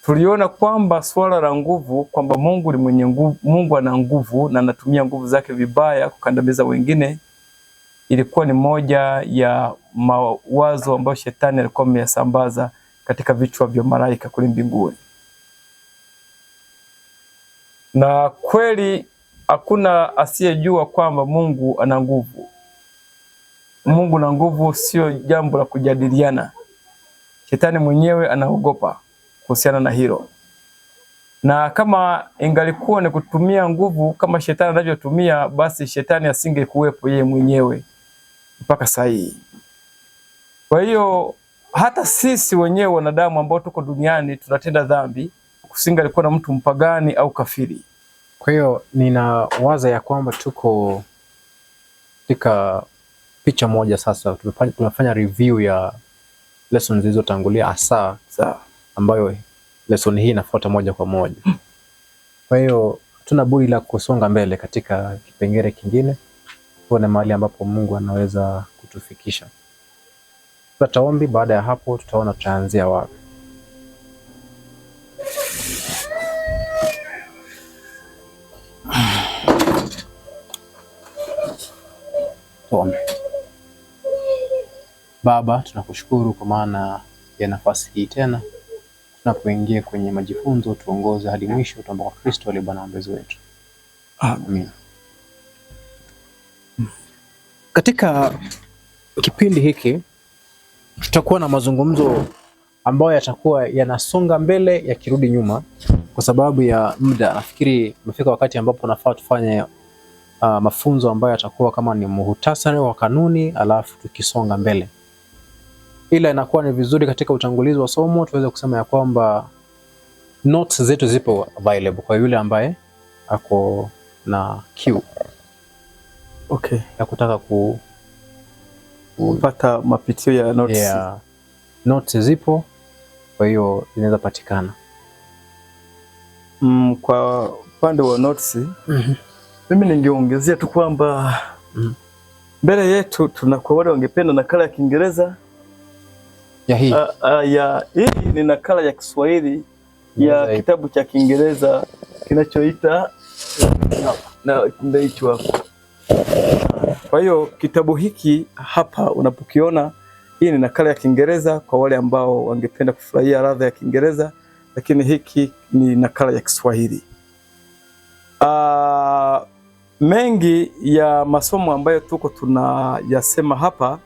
tuliona kwamba swala la nguvu, kwamba Mungu ni mwenye nguvu, Mungu ana nguvu na anatumia nguvu zake vibaya kukandamiza wengine, ilikuwa ni moja ya mawazo ambayo shetani alikuwa ameyasambaza katika vichwa vya malaika kule mbinguni. Na kweli hakuna asiyejua kwamba Mungu ana nguvu. Mungu na nguvu sio jambo la kujadiliana. Shetani mwenyewe anaogopa kuhusiana na hilo. Na kama ingalikuwa ni kutumia nguvu kama shetani anavyotumia, basi shetani asingekuwepo yeye mwenyewe mpaka saa hii. Kwa hiyo hata sisi wenyewe wanadamu ambao tuko duniani tunatenda dhambi, kusingalikuwa na mtu mpagani au kafiri. Kwa hiyo ninawaza ya kwamba tuko katika picha moja sasa. Tumefanya review ya lessons zilizotangulia hasa ambayo lesson hii inafuata moja kwa moja. Kwa hiyo tuna budi la kusonga mbele katika kipengele kingine, tuone mahali ambapo Mungu anaweza kutufikisha. Tutaomba, baada ya hapo tutaona tutaanzia wapi. Tuombe. Baba, tunakushukuru kwa maana ya nafasi hii tena. Tunapoingia kwenye majifunzo, tuongoze hadi mwisho, tuombe kwa Kristo aliye Bwana mwombezi wetu. Amen. Katika kipindi hiki tutakuwa na mazungumzo ambayo yatakuwa yanasonga mbele yakirudi nyuma kwa sababu ya muda. Nafikiri umefika wakati ambapo nafaa tufanye mafunzo ambayo yatakuwa kama ni muhtasari wa kanuni, alafu tukisonga mbele. Ila inakuwa ni vizuri katika utangulizi wa somo tuweze kusema ya kwamba notes zetu zipo available kwa yule ambaye ako na queue. Okay. Ya kutaka kupata mapitio ya notes. Yeah. Notes zipo, kwa hiyo inaweza patikana. Kwa upande wa notes, mimi ningeongezea tu kwamba mbele yetu tunakuwa wale wangependa nakala ya Kiingereza. Ya hii. Hii ni nakala ya Kiswahili ya kitabu cha Kiingereza kinachoita na ndicho hapo. Kwa hiyo kitabu hiki hapa unapokiona, hii ni nakala ya Kiingereza kwa wale ambao wangependa kufurahia ladha ya Kiingereza, lakini hiki ni nakala ya Kiswahili. Mengi ya masomo ambayo tuko tunayasema hapa,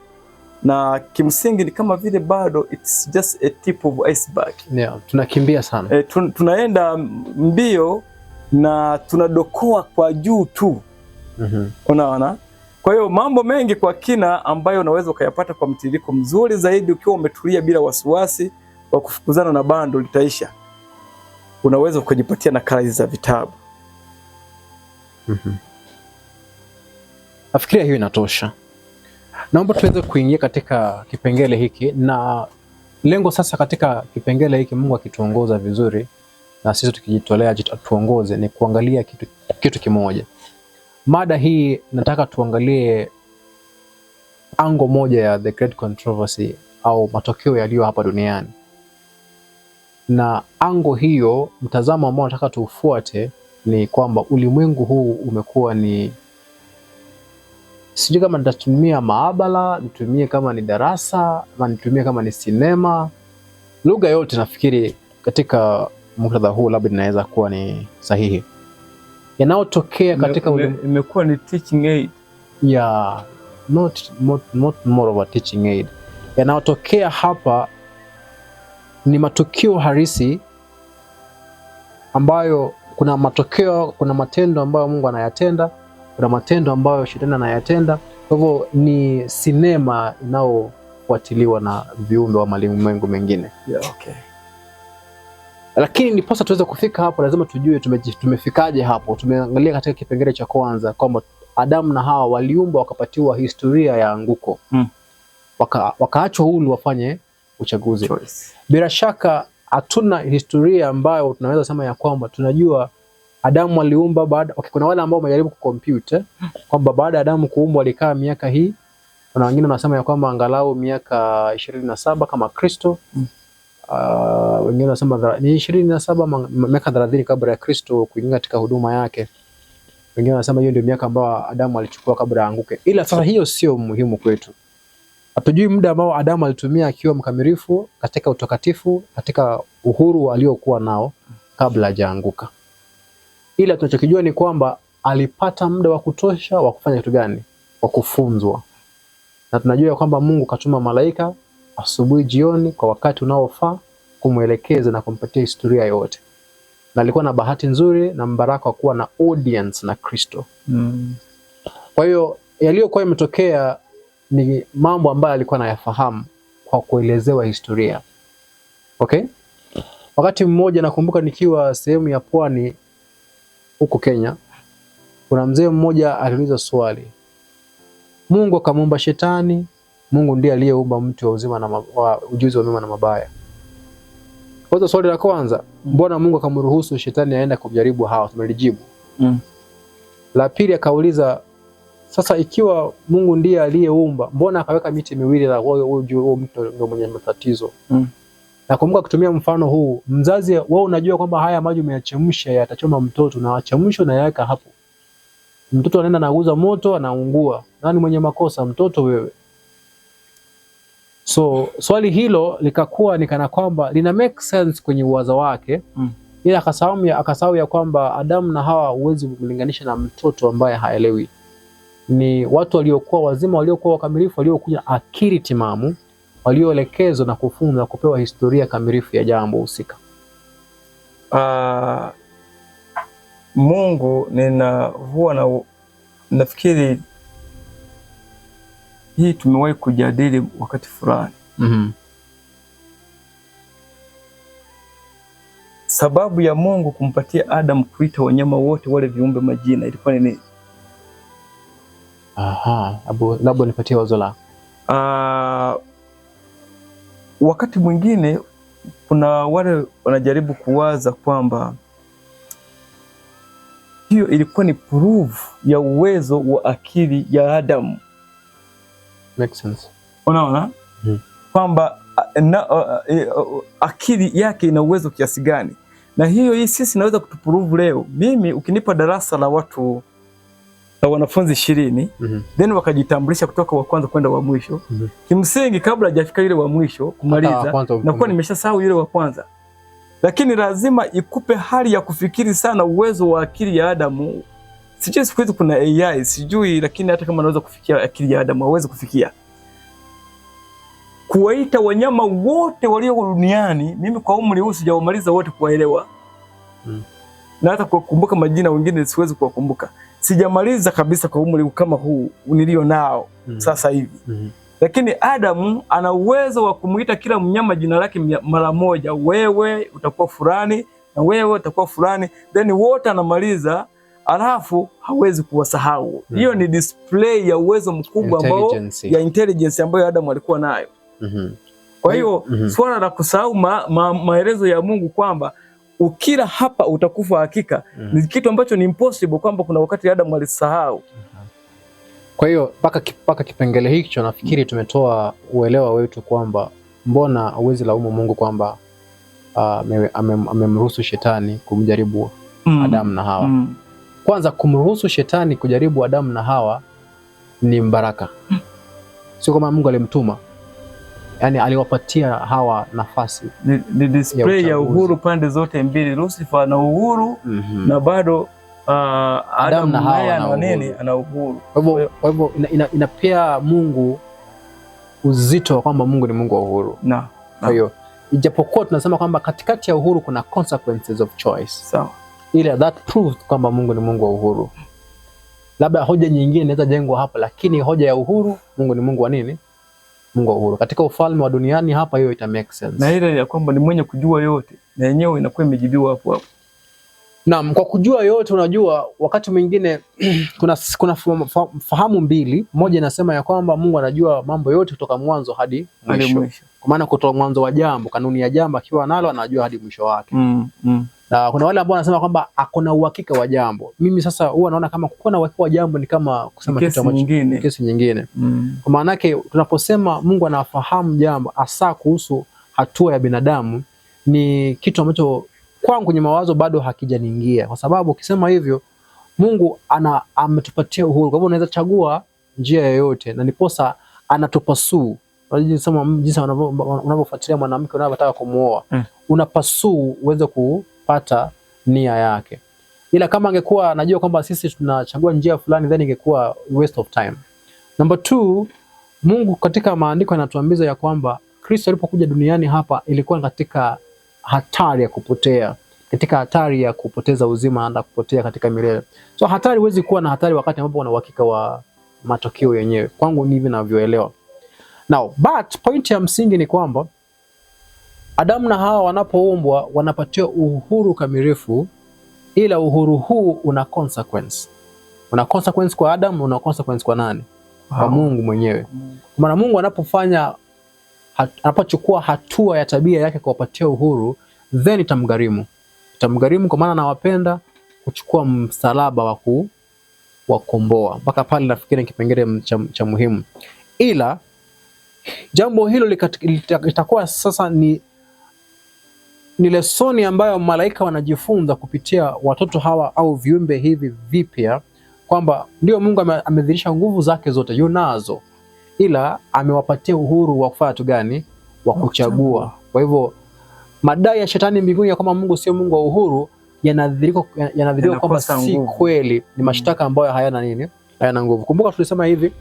na kimsingi ni kama vile bado it's just a tip of iceberg. Yeah, tunakimbia sana. Tunaenda mbio na tunadokoa kwa juu tu. Unaona? Kwa hiyo mambo mengi kwa kina ambayo unaweza ukayapata kwa mtiririko mzuri zaidi ukiwa umetulia bila wasiwasi wa kufukuzana na bando litaisha. Unaweza ukajipatia nakala hizi za vitabu. Nafikiria hiyo inatosha. Naomba tuweze kuingia katika kipengele hiki, na lengo sasa katika kipengele hiki, Mungu akituongoza vizuri na sisi tukijitolea tuongoze, ni kuangalia kitu kimoja. Mada hii nataka tuangalie ango moja ya the great controversy au matokeo yaliyo hapa duniani. Na ango hiyo, mtazamo ambao nataka tuufuate ni kwamba ulimwengu huu umekuwa ni, sijui kama nitatumia maabara, nitumie kama ni darasa, ama nitumie kama ni sinema. Lugha yote nafikiri katika muktadha huu labda inaweza kuwa ni sahihi. Yanayotokea katika imekuwa ni teaching aid. Yeah, not more of a teaching aid. Yanayotokea hapa ni matukio halisi ambayo kuna matokeo, kuna matendo ambayo Mungu anayatenda, kuna matendo ambayo shetani anayatenda. Kwa hivyo ni sinema inayofuatiliwa na viumbe wa malimwengu mengine. Yeah, okay. Lakini ndiposa tuweze kufika hapo lazima tujue tumefikaje hapo. Tumeangalia katika kipengele cha kwanza kwamba Adamu na Hawa waliumbwa wakapatiwa historia ya anguko. Wakaachwa huru wafanye uchaguzi. Bila shaka hatuna historia ambayo tunaweza sema ya kwamba tunajua Adamu aliumba baada. Kuna wale ambao wamejaribu kucompute kwamba baada ya Adamu kuumbwa alikaa miaka hii. Kuna wengine wanasema ya kwamba angalau miaka 27 kama Kristo. wengine wanasema ni 27 miaka 30 kabla ya Kristo kuingia katika huduma yake. Wengine wanasema hiyo ndio miaka ambayo Adamu alichukua kabla aanguke. Ila sasa hiyo sio muhimu kwetu. Hatujui muda ambao Adamu alitumia akiwa mkamilifu katika utakatifu, katika uhuru aliokuwa nao kabla hajaanguka. Ila tunachokijua ni kwamba alipata muda wa kutosha wa kufanya kitu gani? Wa kufunzwa. Na tunajua kwamba Mungu katuma malaika asubuhi, jioni, kwa wakati unaofaa kumwelekeza na kumpatia historia yote. Na alikuwa na bahati nzuri na mbaraka wa kuwa na audience na Kristo. Kwa hiyo yaliyokuwa yametokea ni mambo ambayo alikuwa anayafahamu kwa kuelezewa historia. Okay? Wakati mmoja nakumbuka nikiwa sehemu ya pwani huko Kenya, kuna mzee mmoja aliuliza swali. Mungu akamuumba shetani, Mungu ndiye aliyeumba mti wa uzima na ujuzi wa mema na mabaya. Kwa swali la kwanza, mbona Mungu akamruhusu shetani aende kumjaribu Hawa? Tumelijibu. La pili akauliza, sasa ikiwa Mungu ndiye aliyeumba, mbona akaweka miti miwili na huo mti ndio mwenye matatizo? Nakumbuka kutumia mfano huu, mzazi wewe unajua kwamba haya maji umeyachemsha yatachoma mtoto, na achemsho na yaweka hapo. Mtoto anaenda nauza moto, anaungua. Nani mwenye makosa, mtoto wewe? So swali hilo likakuwa ni kana kwamba lina make sense kwenye uwazo wake. Ila akasahau ya kwamba Adamu na Hawa huwezi kumlinganisha na mtoto ambaye haelewi. Ni watu waliokuwa wazima, waliokuwa wakamilifu, waliokuja akili timamu, walioelekezwa na kufunzwa kupewa historia kamilifu ya jambo husika. Mungu nafikiri hii tumewahi kujadili wakati fulani. Sababu ya Mungu kumpatia Adam kuita wanyama wote wale viumbe majina ilikuwa ni nini? Labda nipatie wazo la. Wakati mwingine kuna wale wanajaribu kuwaza kwamba hiyo ilikuwa ni proof ya uwezo wa akili ya Adam. Make sense. Unaona? Kwamba akili yake ina uwezo kiasi gani. Na hii sisi naweza kutuprove leo. Mimi ukinipa darasa la watu na wanafunzi 20, then wakajitambulisha kutoka wa kwanza kwenda wa mwisho. Kimsingi kabla hajafika yule wa mwisho kumaliza, nakuwa nimeshasahau yule wa kwanza. Lakini lazima ikupe hali ya kufikiri sana uwezo wa akili ya Adamu. Sijui siku hizi kuna AI, sijui, lakini hata kama naweza kufikia akili ya Adamu, hawezi kufikia. Kuwaita wanyama wote walio duniani, mimi kwa umri huu sijawamaliza wote kuwaelewa. Na hata kukumbuka majina wengine siwezi kuwakumbuka. Sijamaliza kabisa kwa umri kama huu nilio nao sasa hivi. Lakini Adamu ana uwezo wa kumuita kila mnyama jina lake mara moja. Wewe utakuwa fulani na wewe utakuwa fulani, then wote anamaliza, alafu hawezi kuwasahau. Hiyo ni display ya uwezo mkubwa ambao ya intelligence ambayo Adamu alikuwa nayo. Kwa hiyo swala la kusahau maelezo ya Mungu kwamba ukila hapa utakufa hakika, ni kitu ambacho ni impossible, kwamba kuna wakati Adamu alisahau. Kwa hiyo paka kipengele hicho nafikiri tumetoa uelewa wetu kwamba mbona hauwezi laumu Mungu kwamba amemruhusu shetani kumjaribu Adamu na Hawa. Kwanza, kumruhusu shetani kujaribu Adamu na Hawa ni mbaraka. Sio kama Mungu alimtuma. Yaani aliwapatia Hawa nafasi. Ni display ya uhuru pande zote mbili. Lucifer na uhuru na bado Adamu na Hawa ana uhuru. Kwa hivyo inapea Mungu uzito kwamba Mungu ni Mungu wa uhuru. Kwa hiyo ijapokuwa tunasema kwamba katikati ya uhuru kuna consequences of choice. Sawa. Ile that proves kwamba Mungu ni Mungu wa uhuru. Labda hoja nyingine inaweza jengwa hapa, lakini hoja ya uhuru, Mungu ni Mungu wa nini? Mungu wa uhuru. Katika ufalme wa duniani hapa hiyo ita make sense. Na ile ya kwamba ni mwenye kujua yote, na yenyewe inakuwa imejibiwa hapo hapo. Naam, kwa kujua yote, unajua wakati mwingine kuna fahamu mbili. Moja inasema ya kwamba Mungu anajua mambo yote kutoka mwanzo hadi mwisho. Kwa maana kutoka mwanzo wa jambo, kanuni ya jambo akiwa nalo anajua hadi mwisho wake. Na kuna wale ambao wanasema kwamba hakuna uhakika wa jambo. Mimi sasa huwa naona kama kuwa na uhakika wa jambo ni kama kusema kesi nyingine. Kwa maana yake tunaposema Mungu anafahamu jambo hasa kuhusu hatua ya binadamu ni kitu ambacho kwangu kwenye mawazo bado hakijaniingia, kwa sababu ukisema hivyo Mungu ametupatia uhuru, kwa hivyo unaweza chagua njia yoyote, na niposa anatupasuu. Jinsi unavyofuatilia mwanamke unapotaka kumuoa, unapasuu uweze kupata nia yake. Ila kama angekuwa anajua kwamba sisi tunachagua njia fulani, then ingekuwa waste of time. Number 2, Mungu katika maandiko yanatuambia ya kwamba Kristo alipokuja duniani hapa ilikuwa katika hatari ya kupotea, katika hatari ya kupoteza uzima na kupotea katika milele. So hatari, huwezi kuwa na hatari wakati ambapo una uhakika wa matokeo yenyewe. Kwangu ni hivi ninavyoelewa. Now, but point ya msingi ni kwamba Adamu na Hawa wanapoumbwa wanapatiwa uhuru kamilifu, ila uhuru huu una consequence. Una consequence kwa Adam, una consequence kwa nani? Kwa Mungu mwenyewe. Kwa maana Mungu anapochukua hatua ya tabia yake kuwapatia uhuru, then itamgharimu. Itamgharimu kwa maana anawapenda, kuchukua msalaba wa kukomboa. Mpaka pale nafikiri kipengele cha muhimu. Ila jambo hilo litakuwa sasa ni lesoni ambayo malaika wanajifunza kupitia watoto hawa au viumbe hivi vipya, kwamba ndio Mungu amedhihirisha nguvu zake zote yunazo, ila amewapatia uhuru wa kufanya tu gani? Wa kuchagua. Kwa hivyo madai ya shetani mbinguni ya kwamba Mungu sio Mungu wa uhuru yanadhihirika kwamba si kweli, ni mashtaka ambayo hayana nini? Hayana nguvu. Kumbuka tulisema hivi,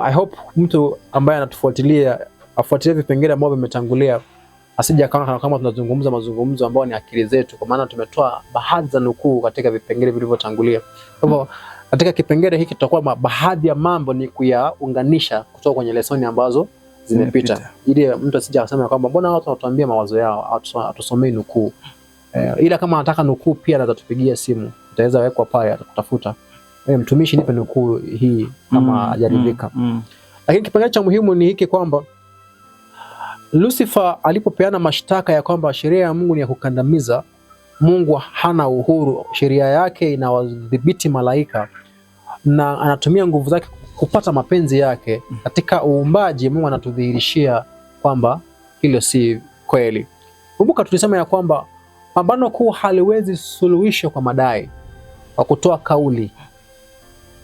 I hope mtu ambaye anatufuatilia afuatilie vipengele ambavyo vimetangulia, asije kama tunazungumza mazungumzo ambayo ni akili zetu, kwa maana tumetoa baadhi za nukuu katika vipengele vilivyotangulia. Kwa hivyo katika kipengele hiki tutakuwa baadhi ya mambo ni kuyaunganisha kutoka kwenye lesoni ambazo zimepita, ili mtu asije akasema kwamba mbona watu wanatuambia mawazo yao, atusomei nukuu. Ila kama anataka nukuu pia anaweza tupigia simu, utaweza wekwa pale, atakutafuta, mtumishi, nipe nukuu hii kama hajaridhika. Lakini kipengele cha muhimu ni hiki kwamba Lucifer alipopeana mashtaka ya kwamba sheria ya Mungu ni ya kukandamiza, Mungu hana uhuru, sheria yake inawadhibiti malaika na anatumia nguvu zake kupata mapenzi yake katika uumbaji, Mungu anatudhihirishia kwamba hilo si kweli. Kumbuka tulisema ya kwamba pambano kuu haliwezi suluhisho kwa madai, kwa kutoa kauli.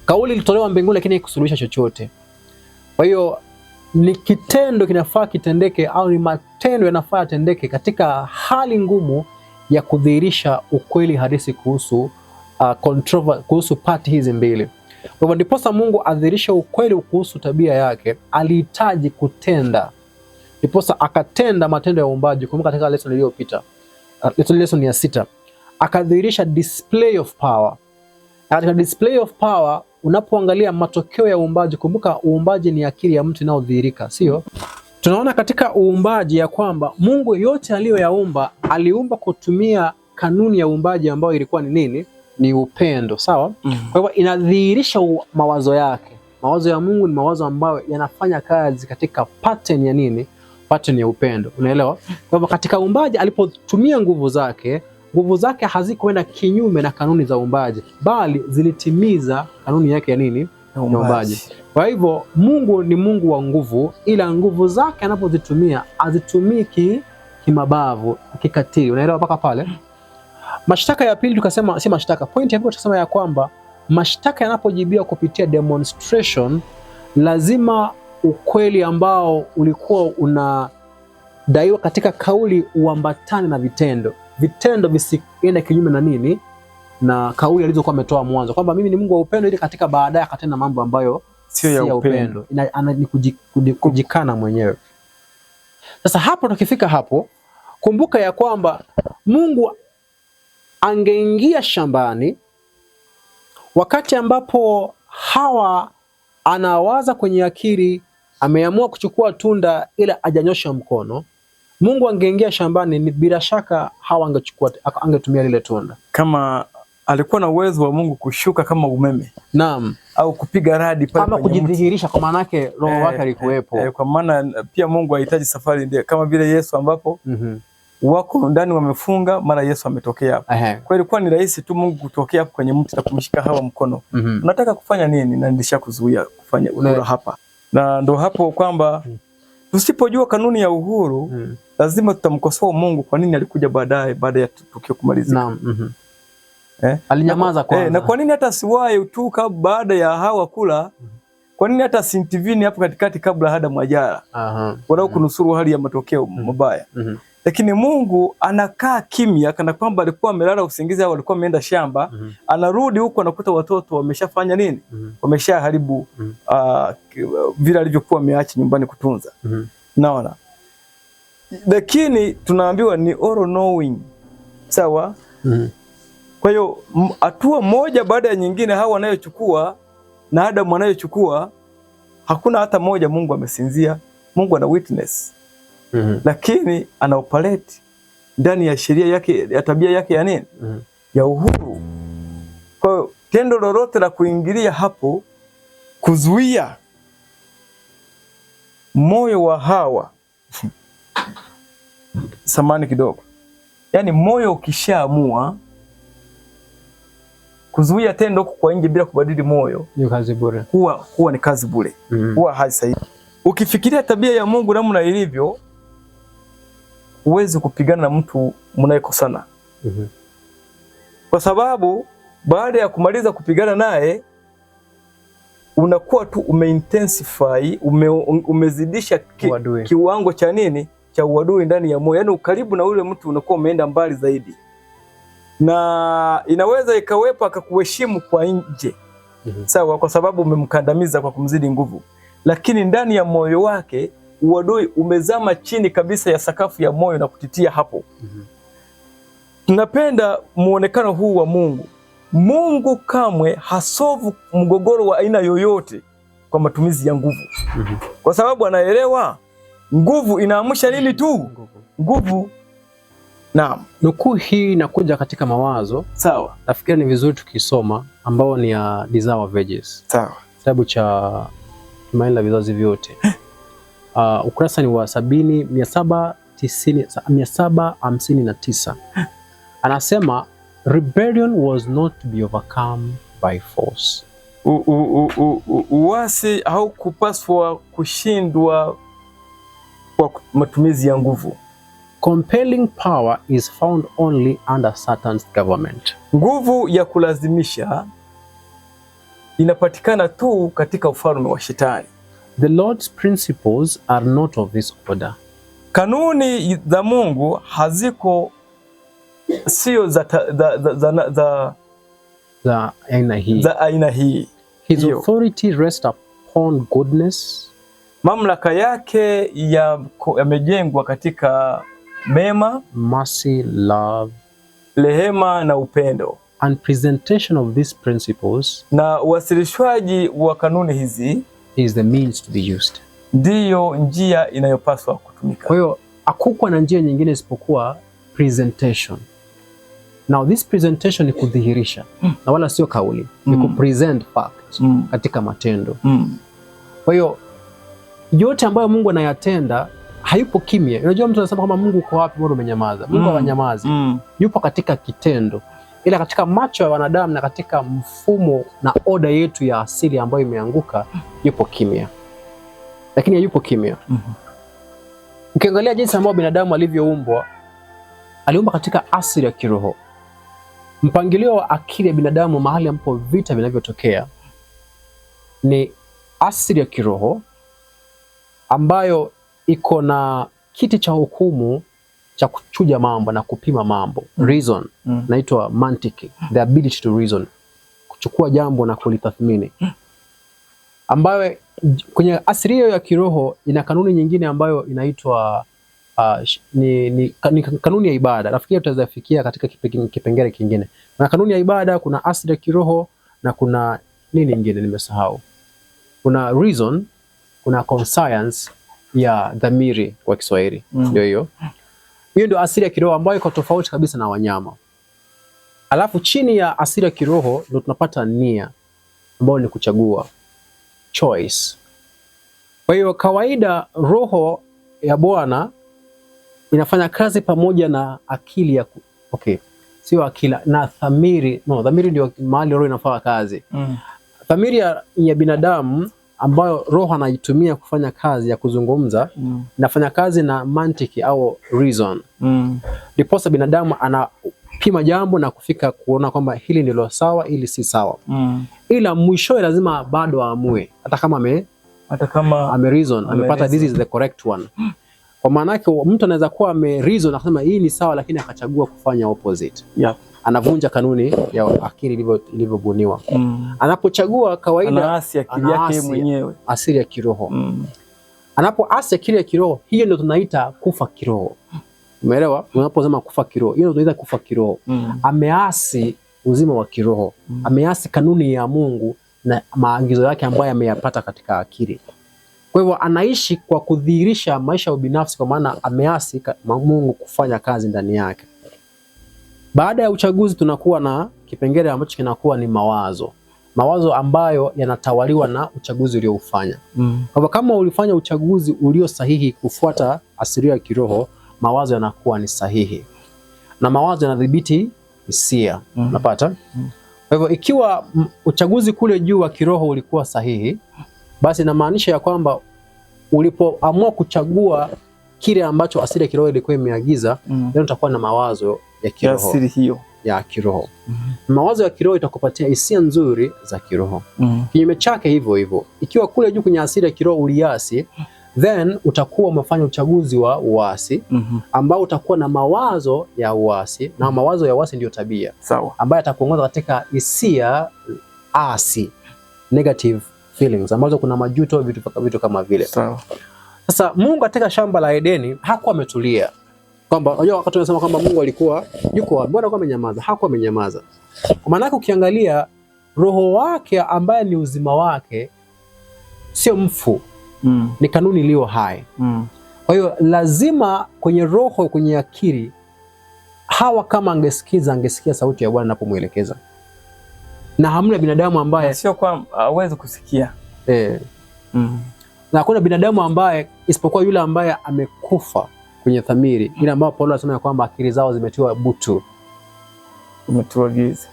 Kauli ilitolewa mbinguni lakini haikusulisha chochote. Kwa hiyo ni kitendo kinafaa kitendeke, au ni matendo yanafaa yatendeke katika hali ngumu ya kudhihirisha ukweli halisi kuhusu kuhusu pati hizi mbili. Kwa hivyo ndiposa Mungu adhihirisha ukweli kuhusu tabia yake, alihitaji kutenda. Ndiposa akatenda matendo ya uumbaji. Kumbuka katika lesson iliyopita, lesson ya 6, akadhihirisha display of power. Katika display of power, unapoangalia matokeo ya uumbaji, kumbuka uumbaji ni akili ya mtu inayodhihirika, sio? Tunaona katika uumbaji ya kwamba Mungu yote aliyoyaumba aliumba kutumia kanuni ya uumbaji ambayo ilikuwa ni nini? Ni upendo, sawa? Kwa hivyo inadhihirisha mawazo yake. Mawazo ya Mungu ni mawazo ambayo yanafanya kazi katika pattern ya nini? Pattern ya upendo. Unaelewa? Kwa hivyo katika uumbaji alipotumia nguvu zake hazikuenda kinyume na kanuni za uumbaji, bali zilitimiza kanuni yake ya nini? Ya uumbaji. Kwa hivyo Mungu ni Mungu wa nguvu, ila nguvu zake anapozitumia azitumii kimabavu, kikatili. Unaelewa mpaka pale? Mashtaka ya pili tukasema, si mashtaka, point ya pili tukasema ya kwamba mashtaka yanapojibiwa kupitia demonstration, lazima ukweli ambao ulikuwa unadaiwa katika kauli uambatane na vitendo. Vitendo visiende kinyume na nini? Na kauli alizokuwa ametoa mwanzo, kwamba mimi ni Mungu wa upendo, ili katika baadaye akatenda mambo ambayo sio ya upendo. Ni kujikana mwenyewe. Sasa hapo tukifika hapo, kumbuka ya kwamba Mungu angeingia shambani wakati ambapo Hawa anawaza kwenye akili, ameamua kuchukua tunda ila hajanyosha mkono. Mungu angeingia shambani, ni bila shaka Hawa angetumia lile tunda. Kama alikuwa na uwezo wa Mungu kushuka kama umeme. Naam. Au kupiga radi pale, kama kujidhihirisha, kwa maana yake roho wake alikuwepo. Kwa maana pia Mungu hahitaji safari ndio, kama vile Yesu ambapo wako ndani wamefunga, mara Yesu ametokea hapo. Kwa ilikuwa ni rahisi tu Mungu kutokea hapo kwenye mti na kumshika Hawa mkono. Unataka kufanya nini? Na nilisha kuzuia kufanya hapa. Na ndo hapo kwamba tusipojua kanuni ya uhuru lazima tutamkosoa Mungu kwa nini alikuja baadaye baada ya tukio kumalizika. Naam. Alinyamaza kwanza. Na kwa nini hata siwaye tu baada ya Hawa kula? Kwa nini hata sintivini hapo katikati kabla Adamu hajala? Wala kunusuru hali ya matokeo mabaya. Lakini Mungu anakaa kimya kana kwamba alikuwa amelala usingizi au alikuwa ameenda shamba, anarudi huko anakuta watoto wameshafanya nini? Wameshaharibu vile alivyokuwa ameacha nyumbani kutunza. Naona. Lakini tunaambiwa ni all knowing. Sawa? Kwa hiyo hatua moja baada ya nyingine Hawa anayochukua na Adamu anayochukua, hakuna hata moja Mungu amesinzia. Mungu ana witness. Lakini ana operate ndani ya sheria yake, ya tabia yake ya nini? Ya uhuru. Kwa hiyo tendo lolote la kuingilia hapo kuzuia moyo wa Hawa samani kidogo. Yaani moyo ukishaamua kuzuia tendo kwa nje bila kubadili moyo ni kazi bure. Huwa ni kazi bure. Huwa hasaidi. Ukifikiria tabia ya Mungu namna ilivyo, huwezi kupigana na mtu mnayekosana. Kwa sababu baada ya kumaliza kupigana naye unakuwa tu umeintensify, umezidisha kiwango cha nini? Cha uadui ndani ya moyo. Yaani ukaribu na ule mtu unakuwa umeenda mbali zaidi. Na inaweza ikawepo akakuheshimu kwa nje. Sawa, kwa sababu umemkandamiza kwa kumzidi nguvu. Lakini ndani ya moyo wake uadui umezama chini kabisa ya sakafu ya moyo na kutitia hapo. Tunapenda muonekano huu wa Mungu. Mungu kamwe hasovu mgogoro wa aina yoyote kwa matumizi ya nguvu. Kwa sababu anaelewa nguvu inaamsha nini tu? Nguvu. Naam. Nukuu hii inakuja katika mawazo. Sawa. Nafikiri ni vizuri tukisoma, ambao ni ya Desire of Ages. Sawa. Kitabu cha Tumaini la Vizazi Vyote. Ukurasa ni wa 759. Anasema rebellion was not to be overcome by force. Uasi haukupaswa kushindwa kwa matumizi ya nguvu. Compelling power is found only under Satan's government. Nguvu ya kulazimisha inapatikana tu katika ufalme wa Shetani. The Lord's principles are not of this order. Kanuni za Mungu haziko, sio za aina hii. His authority rests upon goodness. Mamlaka yake yamejengwa katika mema, mercy, love, rehema na upendo. And presentation of these principles, na uwasilishwaji wa kanuni hizi, is the means to be used. Ndiyo njia inayopaswa kutumika. Kwa hiyo hakukuwa na njia nyingine isipokuwa presentation. Now this presentation ni kudhihirisha na wala sio kauli, ni kupresent fact katika matendo. Kwa hiyo yote ambayo Mungu anayatenda hayupo kimya. Unajua mtu anasema kama Mungu uko wapi, mbona umenyamaza? Mungu hanyamazi. Yupo katika kitendo. Ila katika macho ya wanadamu na katika mfumo na oda yetu ya asili ambayo imeanguka, yupo kimya. Lakini hayupo kimya. Ukiangalia jinsi ambavyo binadamu alivyoumbwa, aliumbwa katika asili ya kiroho. Mpangilio wa akili ya binadamu mahali ambapo vita vinavyotokea ni asili ya kiroho ambayo iko na kiti cha hukumu cha kuchuja mambo na kupima mambo. Reason, naitwa mantiki, the ability to reason, kuchukua jambo na kulitathmini. Ambayo kwenye asili hiyo ya kiroho ina kanuni nyingine ambayo inaitwa ni kanuni ya ibada. Nafikiri tutazafikia katika kipengele kingine. Na kanuni ya ibada, kuna asili ya kiroho na kuna nini nyingine nimesahau. Kuna reason, kuna conscience ya dhamiri kwa Kiswahili. Ndio hiyo. Hiyo ndio asili ya kiroho ambayo iko tofauti kabisa na wanyama. Alafu chini ya asili ya kiroho ndio tunapata nia ambayo ni kuchagua, choice. Kwa hiyo kawaida roho ya Bwana inafanya kazi pamoja na akili ya sio akili na dhamiri. No, dhamiri ndio mahali roho inafanya kazi. Dhamiri ya binadamu ambayo roho anaitumia kufanya kazi ya kuzungumza, inafanya kazi na mantiki au reason. Ndiposa binadamu anapima jambo na kufika kuona kwamba hili ndilo sawa, ili si sawa. Ila mwishowe lazima bado aamue, hata kama ame reason, amepata this is the correct one. Kwa maana yake mtu anaweza kuwa ame reason akasema hii ni sawa, lakini akachagua kufanya opposite. Anavunja kanuni ya akili ilivyobuniwa. Anapochagua kawaida anaasi akili yake mwenyewe, asili ya kiroho. Anapoasi akili ya kiroho, hiyo ndio tunaita kufa kiroho. Umeelewa? Unaposema kufa kiroho, hiyo ndio tunaita kufa kiroho. Ameasi uzima wa kiroho. Ameasi kanuni ya Mungu na maagizo yake ambayo ameyapata katika akili. Kwa hivyo anaishi kwa kudhihirisha maisha ya ubinafsi, kwa maana ameasi Mungu kufanya kazi ndani yake. Baada ya uchaguzi tunakuwa na kipengele ambacho kinakuwa ni mawazo. Mawazo ambayo yanatawaliwa na uchaguzi ulioufanya. Kwa hivyo kama ulifanya uchaguzi ulio sahihi kufuata asili ya kiroho, mawazo yanakuwa ni sahihi. Na mawazo yanadhibiti hisia. Unapata? Kwa hivyo ikiwa uchaguzi kule juu wa kiroho ulikuwa sahihi, basi inamaanisha ya kwamba ulipoamua kuchagua kile ambacho asili ya kiroho ilikuwa imeagiza, leo utakuwa na mawazo ya kiroho. Asili hiyo ya kiroho. Mawazo ya kiroho itakupatia hisia nzuri za kiroho. Kinyume chake hivyo hivyo, ikiwa kule juu kwenye asili ya kiroho uliasi, then utakuwa umefanya uchaguzi wa uasi, ambao utakuwa na mawazo ya uasi, na mawazo ya uasi ndio tabia. Sawa. Ambayo atakuongoza katika hisia asi, negative feelings, ambazo kuna majuto, vitu kama vile. Sawa. Sasa Mungu katika shamba la Edeni hakuwa ametulia. Kwamba unajua wakati tunasema kwamba Mungu alikuwa yuko wapi? Bwana alikuwa amenyamaza, hakuwa amenyamaza. Kwa maana yake ukiangalia roho wake ambaye ni uzima wake sio mfu. Ni kanuni iliyo hai. Kwa hiyo lazima kwenye roho, kwenye akili, Hawa kama angesikia sauti ya Bwana anapomuelekeza. Na hamna binadamu ambaye sio kwa hawezi kusikia. Na hakuna binadamu ambaye isipokuwa yule ambaye amekufa kwenye dhamiri, ile ambayo Paulo anasema kwamba akili zao zimetiwa butu, umetiwa giza.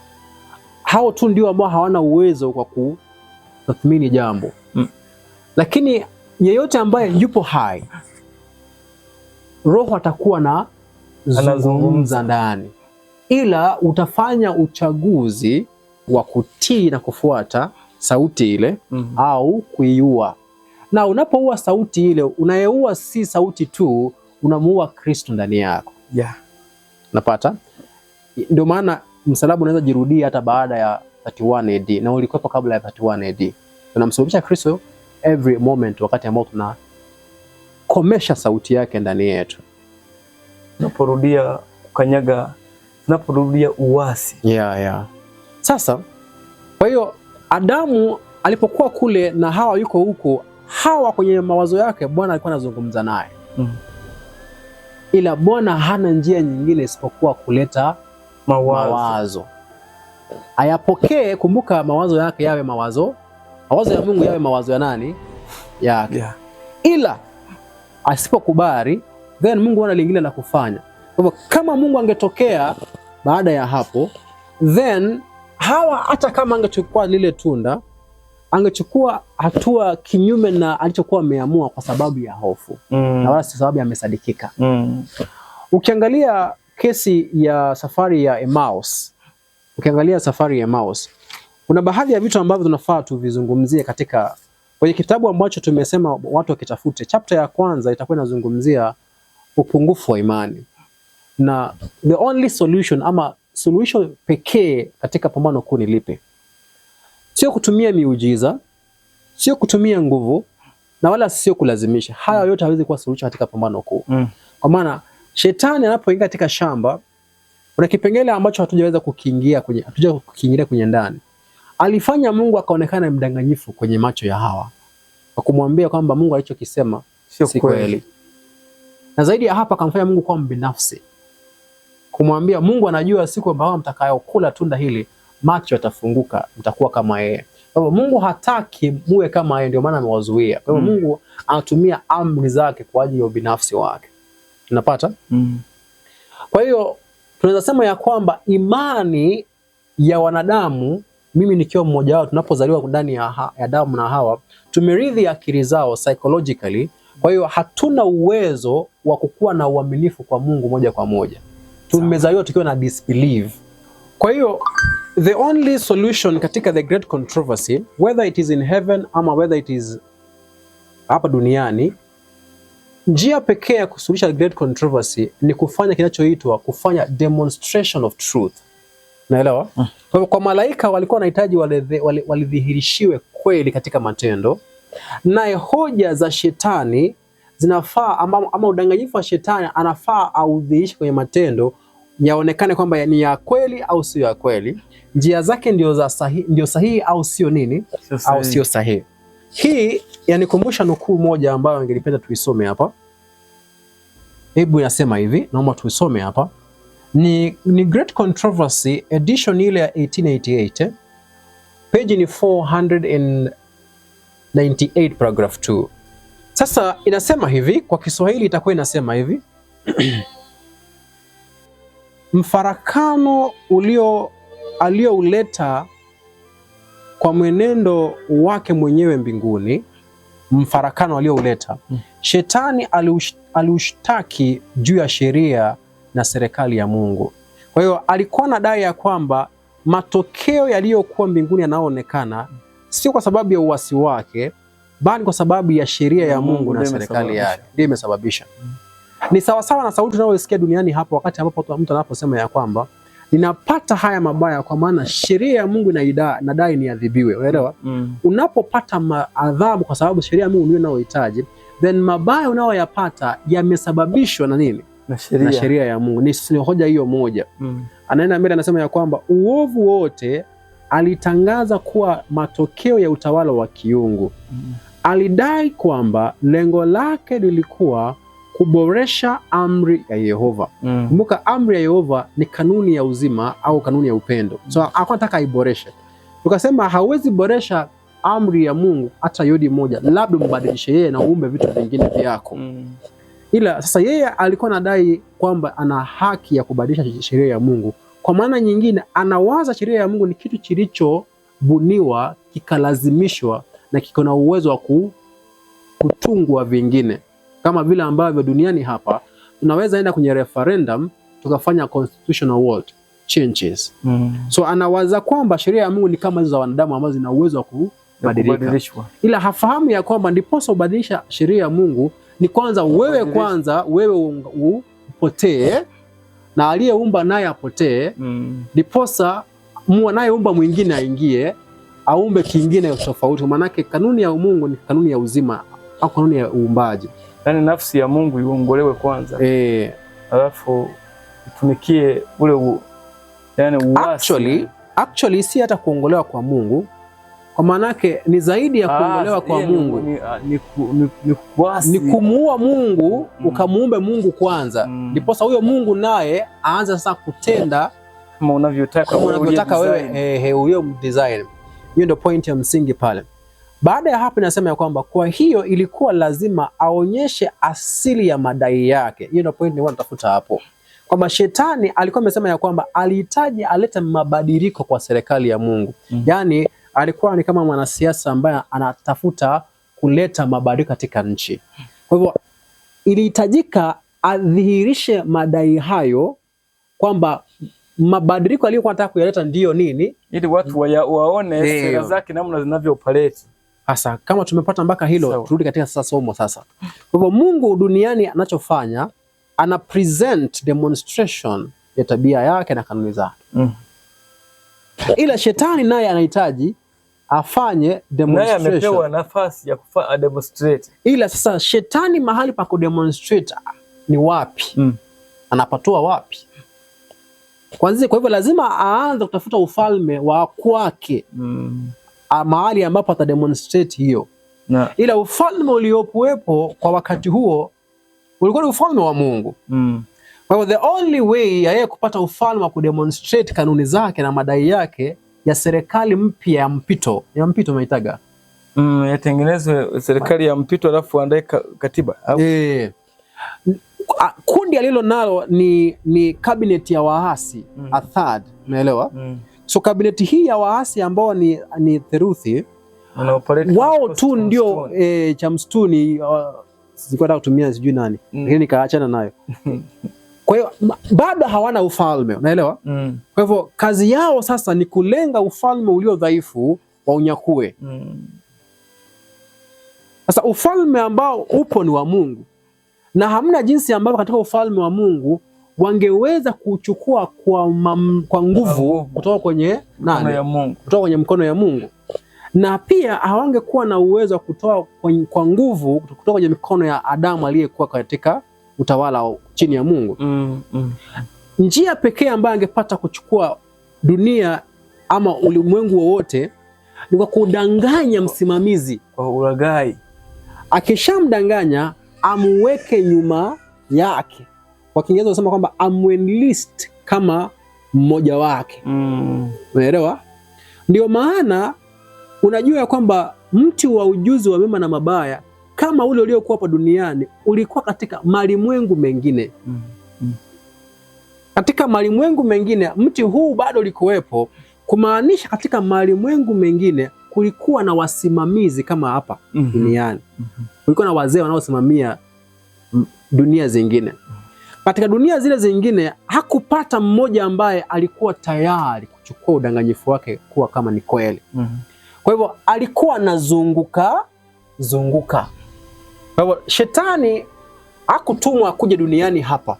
Hao tu ndio ambao hawana uwezo kwa kutathmini jambo. Lakini yeyote ambaye yupo hai, roho atakuwa na zungumza ndani, ila utafanya uchaguzi wa kutii na kufuata sauti ile au kuiua. Na unapoua sauti ile, unayeua si sauti tu, unamuua Kristo ndani yako. Napata? Ndio maana msalaba unaweza jirudia hata baada ya 31 AD na ulikuwa kabla ya 31 AD. Tunamsulubisha Kristo every moment, wakati ambao tunakomesha sauti yake ndani yetu. Tunaporudia kukanyaga, tunaporudia uasi. Sasa kwa hiyo Adamu alipokuwa kule na Hawa yuko huko, Hawa kwenye mawazo yake Bwana alikuwa anazungumza naye. Ila Bwana hana njia nyingine isipokuwa kuleta mawazo. Ayapokee. Kumbuka mawazo yake yawe mawazo ya Mungu yawe mawazo ya nani? Yake. Ila asipokubali, then Mungu ana lingine la kufanya. Kwa hivyo kama Mungu angetokea baada ya hapo, then Hawa hata kama angechukua lile tunda, angechukua hatua kinyume na alichokuwa ameamua kwa sababu ya hofu. Na wala si sababu amesadikika. Ukiangalia kesi ya safari ya Emmaus, kuna baadhi ya vitu ambavyo tunafaa tuvizungumzie katika kwenye kitabu ambacho tumesema watu wakitafute. Chapter ya kwanza itakuwa inazungumzia upungufu wa imani. Na the only solution ama solution pekee katika pambano kuu ni lipi? Sio kutumia miujiza, sio kutumia nguvu, na wala sio kulazimisha. Haya yote hawezi kuwa solution katika pambano kuu. Kwa maana shetani anapoingia katika shamba, kuna kipengele ambacho hatujaweza kukiingia kwenye ndani. Alifanya Mungu akaonekana mdanganyifu kwenye macho ya Hawa, kwa kumwambia kwamba Mungu alichokisema si kweli. Na zaidi ya hapa akamfanya Mungu kuwa mbinafsi, kumwambia Mungu anajua siku ambayo mtakayokula tunda hili macho yatafunguka, mtakuwa kama yeye. Kwa hivyo Mungu hataki muwe kama yeye, ndio maana amewazuia. Kwa hivyo Mungu anatumia amri zake kwa ajili ya ubinafsi wake. Unapata? Kwa hiyo tunaweza sema ya kwamba imani ya wanadamu mimi nikiwa mmoja wao, tunapozaliwa ndani ya Adamu na Hawa, tumerithi akili zao psychologically. Kwa hiyo hatuna uwezo wa kukuwa na uaminifu kwa Mungu moja kwa moja. Tumezaliwa tukiwa na disbelief. Kwa hiyo the only solution katika the great controversy, whether it is in heaven ama whether it is hapa duniani, njia pekee ya kusuluhisha the great controversy ni kufanya kinachoitwa kufanya demonstration of truth. Naelewa? Kwa hivyo kwa malaika walikuwa wanahitaji walidhihirishiwe kweli katika matendo, na hoja za shetani zinafaa ama udanganyifu wa shetani anafaa audhihirishe kwenye matendo, yaonekane kwamba ni ya kweli au sio ya kweli, njia zake ndio sahihi au sio nini, au sio sahihi. Hii yanikumbusha nukuu moja ambayo ningelipenda tuisome hapa. Hebu inasema hivi, naomba tuisome hapa. Ni Great Controversy edition ile ya 1888, page ni 498 paragraph 2. Sasa inasema hivi, kwa Kiswahili itakuwa inasema hivi mfarakano aliouleta kwa mwenendo wake mwenyewe mbinguni, mfarakano aliouleta, shetani aliushtaki juu ya sheria na serikali ya Mungu. Kwa hiyo alikuwa anadai ya kwamba matokeo yaliyokuwa mbinguni yanayoonekana sio kwa sababu ya uasi wake, bali kwa sababu ya sheria ya Mungu na serikali yake ndio imesababisha. Ni sawa sawa na sauti tunayosikia duniani hapo wakati ambapo mtu anaposema ya kwamba ninapata haya mabaya kwa maana sheria ya Mungu inadai niadhibiwe. Unaelewa? Unapopata adhabu kwa sababu sheria ya Mungu ndio inayohitaji, then mabaya unayoyapata yamesababishwa na nini? Na sheria ya Mungu. Ni hoja hiyo moja. Anaenda mbele anasema ya kwamba uovu wote alitangaza kuwa matokeo ya utawala wa kiungu. Alidai kwamba lengo lake lilikuwa kuboresha amri ya Yehova. Kumbuka amri ya Yehova ni kanuni ya uzima au kanuni ya upendo. So hakuwa anataka aiboreshe. Tukasema hawezi boresha amri ya Mungu hata yodi moja, labda mbadilishe yeye na uumbe vitu vingine vyako. Ila sasa yeye alikuwa anadai kwamba ana haki ya kubadilisha sheria ya Mungu. Kwa maana nyingine anawaza sheria ya Mungu ni kitu kilichobuniwa, kikalazimishwa na kiko na uwezo wa kutungwa vingine. Kama vile ambavyo duniani hapa tunaweza enda kwenye referendum tukafanya constitutional changes. So anawaza kwamba sheria ya Mungu ni kama hizo za wanadamu ambazo zina uwezo wa kubadilishwa. Ila hafahamu ya kwamba ndiposa ubadilisha sheria ya Mungu ni kwanza wewe upotee na aliyeumba naye apotee, ndiposa anayeumba mwingine aingie aumbe kingine tofauti. Maanake kanuni ya Mungu ni kanuni ya uzima au kanuni ya uumbaji. Yaani nafsi ya Mungu iongolewe kwanza. Alafu tumikie ule yani uasi. Actually si hata kuongolewa kwa Mungu. Kwa maanake ni zaidi ya kuongolewa kwa Mungu. Ni kumuua Mungu, ukamuumbe Mungu kwanza. Ndiposa huyo Mungu naye aanze sasa kutenda kama unavyotaka wewe huyo design. Hiyo ndio point ya msingi pale. Baada ya hapo inasema ya kwamba kwa hiyo ilikuwa lazima aonyeshe asili ya madai yake. Hiyo ndio point natafuta hapo. Kwamba shetani alikuwa amesema ya kwamba alihitaji alete mabadiliko kwa serikali ya Mungu. Yaani alikuwa ni kama mwanasiasa ambaye anatafuta kuleta mabadiliko katika nchi. Kwa hivyo ilihitajika adhihirishe madai hayo kwamba mabadiliko aliyokuwa anataka kuyaleta ndiyo nini, ili watu waone sera zake namna zinavyo-operate. Sasa kama tumepata mpaka hilo, turudi katika sasa somo sasa. Kwa hivyo Mungu duniani anachofanya, ana present demonstration ya tabia yake na kanuni zake. Ila shetani naye anahitaji afanye demonstration. Naye amepewa nafasi ya kufanya demonstrate. Ila sasa shetani mahali pa kudemonstrate ni wapi? Anapatoa wapi? Kwa hivyo lazima aanze kutafuta ufalme wa kwake. Mahali ambapo atademonstrate hiyo. Ila ufalme uliokuwepo kwa wakati huo ulikuwa ni ufalme wa Mungu. Kwa hivyo the only way ya yeye kupata ufalme wa kudemonstrate kanuni zake na madai yake ya serikali mpya ya mpito. Ya mpito umeitaga? Yatengenezwe serikali ya mpito alafu andae katiba. Kundi alilo nalo ni cabinet ya waasi, a third, umeelewa? So kabineti hii ya waasi ambao ni theluthi, wao tu ndio cha msituni, sikuwa nataka kutumia sijui nani, lakini nikaachana nayo. Kwa hiyo bado hawana ufalme, unaelewa? Kwa hivyo kazi yao sasa ni kulenga ufalme ulio dhaifu wa unyakue. Sasa ufalme ambao upo ni wa Mungu, na hamna jinsi ambavyo katika ufalme wa Mungu wangeweza kuchukua kwa nguvu kutoka kwenye nani? Kutoka kwenye mkono ya Mungu. Na pia hawangekuwa na uwezo wa kutoa kwa nguvu kutoka kwenye mikono ya Adamu aliyekuwa katika utawala chini ya Mungu. Njia pekee ambayo angepata kuchukua dunia ama ulimwengu wowote ni kwa kudanganya msimamizi, kwa ulaghai. Akishamdanganya amweke nyuma yake. Kwa Kiingereza wanasema kwamba amuenlist kama mmoja wake. Unaelewa? Ndio maana unajua ya kwamba mti wa ujuzi wa mema na mabaya kama ule uliokuwa hapa duniani ulikuwa katika malimwengu mengine. Katika malimwengu mengine mti huu bado ulikuwepo, kumaanisha katika malimwengu mengine kulikuwa na wasimamizi kama hapa duniani. Kulikuwa na wazee wanaosimamia dunia zingine. Katika dunia zile zingine hakupata mmoja ambaye alikuwa tayari kuchukua udanganyifu wake kuwa kama ni kweli. Kwa hivyo alikuwa anazunguka. Kwa hivyo shetani hakutumwa kuja duniani hapa.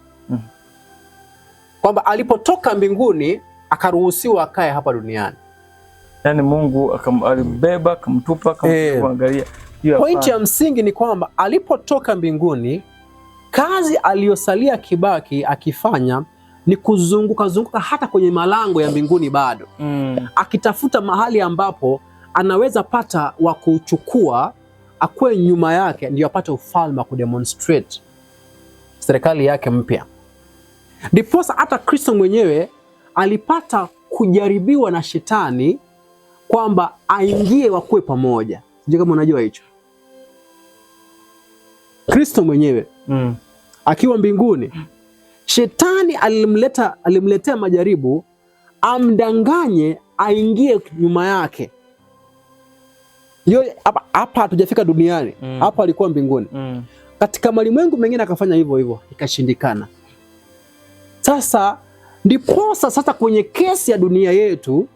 Kwamba alipotoka mbinguni akaruhusiwa akae hapa duniani. Yaani Mungu alimbeba, akamtupa, akamwangalia. Pointi ya msingi ni kwamba alipotoka mbinguni, kazi aliyosalia kibaki akifanya ni kuzunguka hata kwenye malango ya mbinguni bado. Akitafuta mahali ambapo anaweza pata wa kuchukua akwe nyuma yake, ndio apate ufalme wa kudemonstrate serikali yake mpya. Ndiposa hata Kristo mwenyewe alipata kujaribiwa na shetani kwamba aingie wakuwe pamoja. Sijui kama unajua hicho. Kristo mwenyewe akiwa mbinguni, shetani alimletea majaribu amdanganye aingie nyuma yake. Ndio hapa hatujafika duniani. Hapa alikuwa mbinguni. Katika malimwengu mengine akafanya hivyo hivyo, ikashindikana. Sasa ndiposa sasa kwenye kesi ya dunia yetu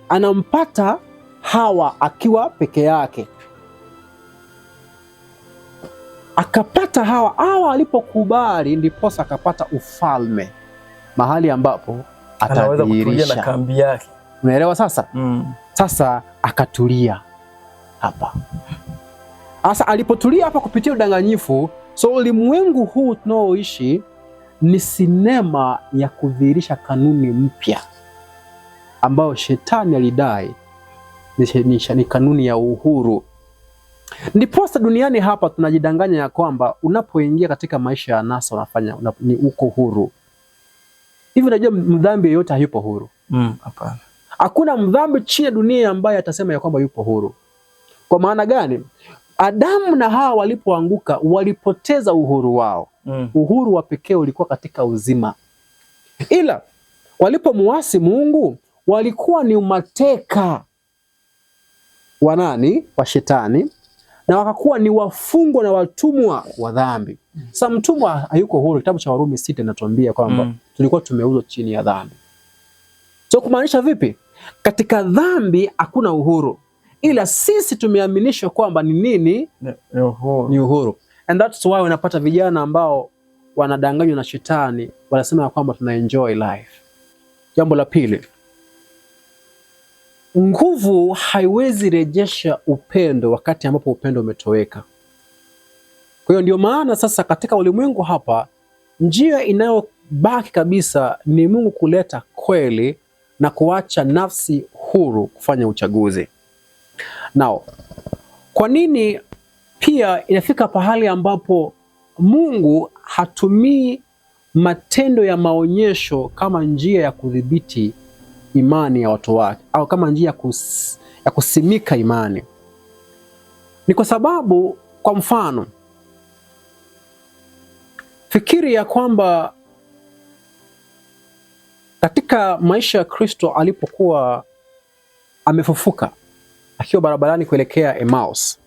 anampata Hawa akiwa peke yake. Akapata Hawa alipokubali, ndiposa akapata ufalme, mahali ambapo anaweza kutulia na kambi yake. Unaelewa sasa? Sasa akatulia hapa. Sasa alipotulia hapa kupitia udanganyifu, so ulimwengu huu tunaoishi ni sinema ya kudhihirisha kanuni mpya ambayo shetani alidai ni kanuni ya uhuru. Ndiposa duniani hapa tunajidanganya ya kwamba unapoingia katika maisha ya nasa unafanya ni uko huru. Hivi unajua mdhambi yeyote hayupo huru? Hapana. Hakuna mdhambi chini ya dunia ambaye atasema ya kwamba yupo huru. Kwa maana gani? Adamu na Hawa walipoanguka walipoteza uhuru wao. Uhuru wa pekee ulikuwa katika uzima. Ila walipomuasi Mungu walikuwa ni mateka wa nani? Wa shetani, na wakakuwa ni wafungwa na watumwa wa dhambi. Sasa mtumwa hayuko huru. Kitabu cha Warumi 6 inatuambia kwamba tulikuwa tumeuzwa chini ya dhambi. So kumaanisha vipi? Katika dhambi hakuna uhuru, ila sisi tumeaminishwa kwamba ni nini? Ni uhuru. And that's why unapata vijana ambao wanadanganywa na shetani, wanasema kwamba tuna enjoy life. Jambo la pili, nguvu haiwezi rejesha upendo wakati ambapo upendo umetoweka. Kwa hiyo ndio maana sasa katika ulimwengu hapa njia inayobaki kabisa ni Mungu kuleta kweli na kuacha nafsi huru kufanya uchaguzi. Now, kwa nini pia inafika pahali ambapo Mungu hatumii matendo ya maonyesho kama njia ya kudhibiti imani ya watu wake au kama njia ya kusimika imani? Ni kwa sababu, kwa mfano, fikiri ya kwamba katika maisha ya Kristo alipokuwa amefufuka akiwa barabarani kuelekea Emmaus.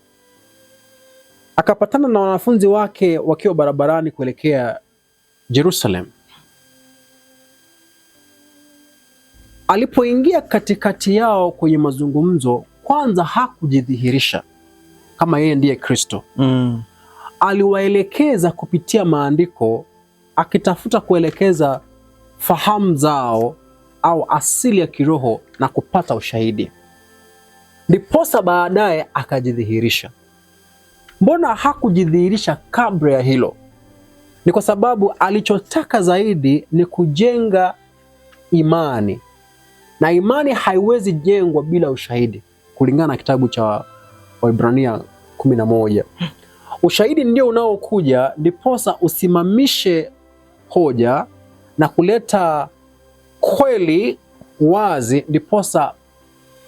Akapatana na wanafunzi wake wakiwa barabarani kuelekea Jerusalem. Alipoingia katikati yao kwenye mazungumzo, kwanza hakujidhihirisha kama yeye ndiye Kristo. Aliwaelekeza kupitia maandiko, akitafuta kuelekeza fahamu zao au asili ya kiroho na kupata ushahidi. Ndiposa baadaye akajidhihirisha. Mbona hakujidhihirisha kabla ya hilo? Ni kwa sababu alichotaka zaidi ni kujenga imani, na imani haiwezi jengwa bila ushahidi, kulingana na kitabu cha Waebrania 11. Ushahidi ndio unaokuja ndiposa usimamishe hoja na kuleta kweli wazi, ndiposa